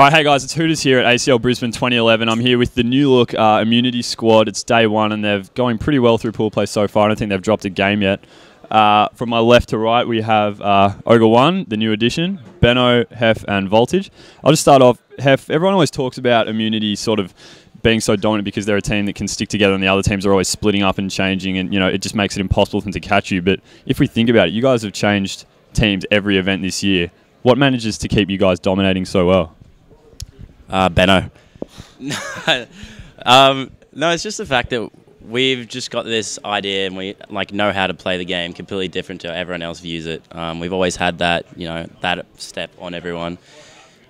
All right, hey guys, it's Hooters here at ACL Brisbane 2011. I'm here with the new look immunity squad. It's day one and they're going pretty well through pool play so far. I don't think they've dropped a game yet. From my left to right, we have Ogre 1, the new addition, Benno, Heff and Voltage. I'll just start off. Heff, everyone always talks about immunity sort of being so dominant because they're a team that can stick together and the other teams are always splitting up and changing and, you know, it just makes it impossible for them to catch you. But if we think about it, you guys have changed teams every event this year. What manages to keep you guys dominating so well? Benno. No, it's just the fact that we've just got this idea and we know how to play the game completely different to how everyone else views it. We've always had that, that step on everyone,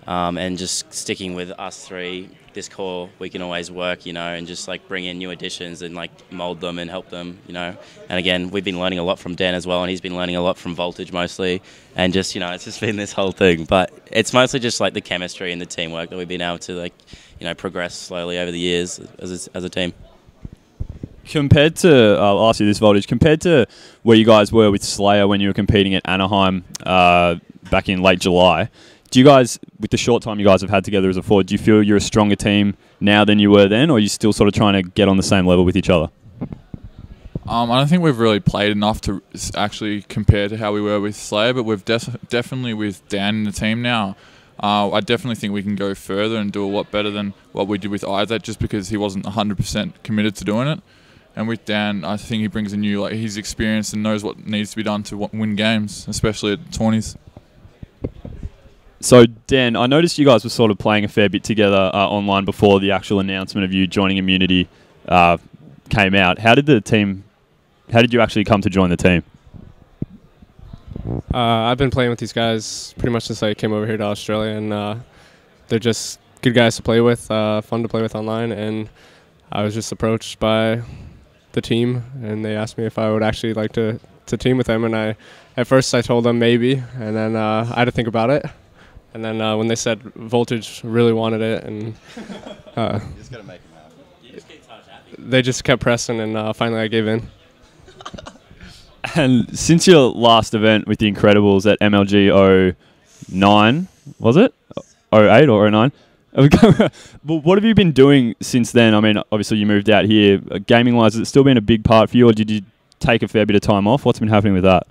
and just sticking with us three, this core, we can always work, and just bring in new additions and mold them and help them, And again, we've been learning a lot from Dan as well, and he's been learning a lot from Voltage mostly, and just it's just been this whole thing. But it's mostly just the chemistry and the teamwork that we've been able to progress slowly over the years as a team. Compared to, I'll ask you this, Voltage, compared to where you guys were with Slayer when you were competing at Anaheim back in late July, do you guys, with the short time you guys have had together as a forward, do you feel you're a stronger team now than you were then, or are you still sort of trying to get on the same level with each other? I don't think we've really played enough to actually compare to how we were with Slayer, but we've definitely with Dan in the team now. I definitely think we can go further and do a lot better than what we did with Isaac, just because he wasn't 100% committed to doing it. And with Dan, I think he brings a new, he's experienced and knows what needs to be done to win games, especially at 20s. So, Dan, I noticed you guys were sort of playing a fair bit together online before the actual announcement of you joining Immunity came out. How did you actually come to join the team? I've been playing with these guys pretty much since I came over here to Australia, and they're just good guys to play with, fun to play with online, and I was just approached by the team, and they asked me if I would actually like to team with them, and at first I told them maybe, and then I had to think about it. And then when they said Voltage really wanted it, and you just gotta make them happen. You just get touch happy. They just kept pressing, and finally I gave in. And since your last event with the Incredibles at MLG 09, was it? 08 or 09? Well, what have you been doing since then? I mean, obviously you moved out here. Gaming-wise, has it still been a big part for you, or did you take a fair bit of time off? What's been happening with that?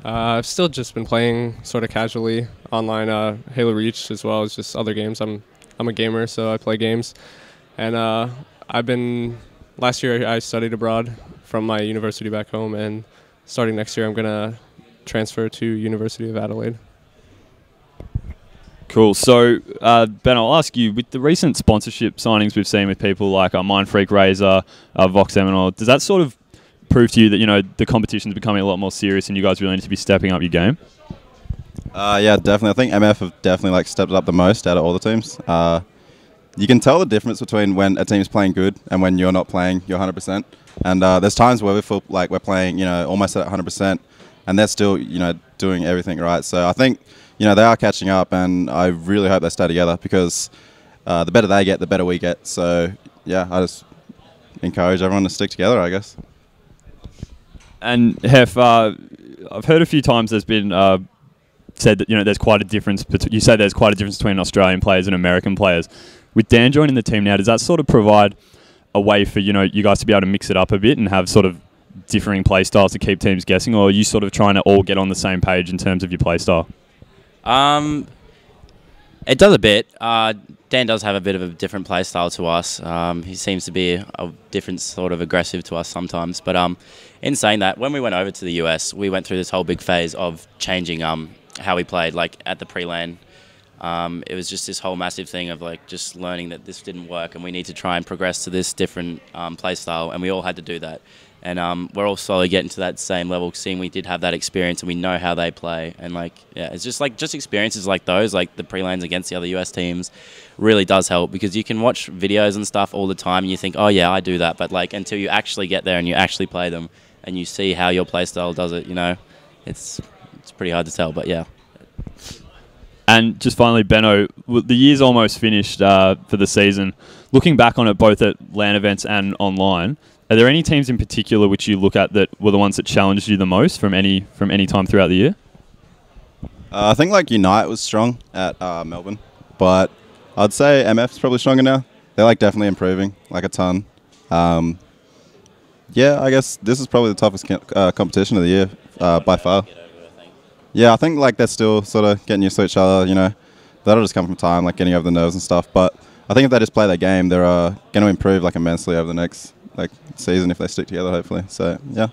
I've still just been playing sort of casually online, Halo Reach as well as just other games. I'm a gamer, so I play games. And last year I studied abroad from my university back home, and starting next year I'm going to transfer to University of Adelaide. Cool. So, Ben, I'll ask you, with the recent sponsorship signings we've seen with people like Mindfreak Razor, Vox Eminol, does that sort of prove to you that, the competition's becoming a lot more serious and you guys really need to be stepping up your game? Yeah, definitely. I think MF have definitely stepped up the most out of all the teams. You can tell the difference between when a team's playing good and when you're not playing your 100%. And there's times where we feel like we're playing, almost at 100%, and they're still, doing everything right. So I think, they are catching up, and I really hope they stay together, because the better they get, the better we get. So, yeah, I just encourage everyone to stick together, I guess. And Heff, I've heard a few times there's been said that there's quite a difference. You say there's quite a difference between Australian players and American players. With Dan joining the team now, does that sort of provide a way for you guys to be able to mix it up a bit and have sort of differing play styles to keep teams guessing, or are you sort of trying to all get on the same page in terms of your play style? It does a bit. Dan does have a bit of a different play style to us. He seems to be a different sort of aggressive to us sometimes. But in saying that, when we went over to the US, we went through this whole big phase of changing how we played, at the pre-LAN. It was just this whole massive thing of just learning that this didn't work and we need to try and progress to this different play style, and we all had to do that. And we're all slowly getting to that same level, seeing we did have that experience and we know how they play. And it's just just experiences like those, the pre-lanes against the other US teams, really does help, because you can watch videos and stuff all the time and you think, oh yeah, I do that. But until you actually get there and you actually play them and you see how your play style does it, it's pretty hard to tell. But yeah. And just finally, Benno, the year's almost finished for the season. Looking back on it, both at LAN events and online, are there any teams in particular which you look at that were the ones that challenged you the most from any time throughout the year? I think like Unite was strong at Melbourne, but I'd say MF's probably stronger now. They're like definitely improving like a ton. Yeah, I guess this is probably the toughest competition of the year by far. Yeah, I think like they're still sort of getting used to each other. You know, that'll just come from time, like getting over the nerves and stuff. But I think if they just play their game, they're going to improve like immensely over the next like season if they stick together, hopefully. So yeah,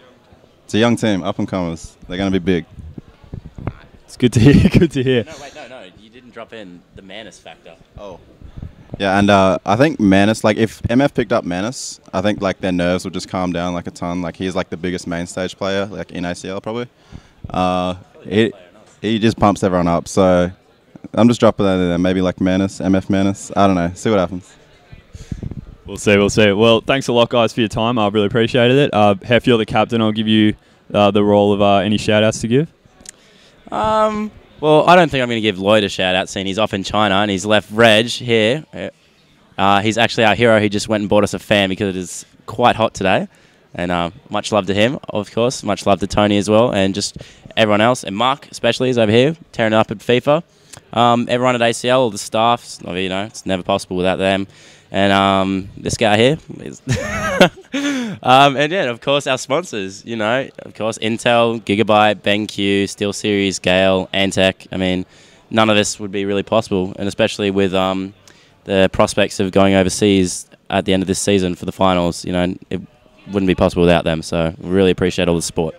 it's a young team, up and comers. They're going to be big. It's good to hear. Good to hear. No, wait, no. You didn't drop in the Manus factor. Oh. Yeah, and I think Manus, like if MF picked up Manus, I think like their nerves would just calm down like a ton. Like he's like the biggest main stage player like in ACL probably. He just pumps everyone up. So I'm just dropping that in there. Maybe like Manus, MF Manus. I don't know. See what happens. We'll see. We'll see. Well, thanks a lot, guys, for your time. I really appreciated it. Heff, you're the captain. I'll give you the role of any shout-outs to give. Well, I don't think I'm going to give Lloyd a shout-out, seeing he's off in China and he's left Reg here. He's actually our hero. He just went and bought us a fan because it is quite hot today. And much love to him, of course. Much love to Tony as well, and just everyone else. And Mark, especially, is over here, tearing it up at FIFA. Everyone at ACL, all the staff, you know, it's never possible without them. And this guy here is and yeah, of course, our sponsors, you know, of course, Intel, Gigabyte, BenQ, SteelSeries, Gale, Antec. I mean, none of this would be really possible, and especially with the prospects of going overseas at the end of this season for the finals, you know, it wouldn't be possible without them. So we really appreciate all the support.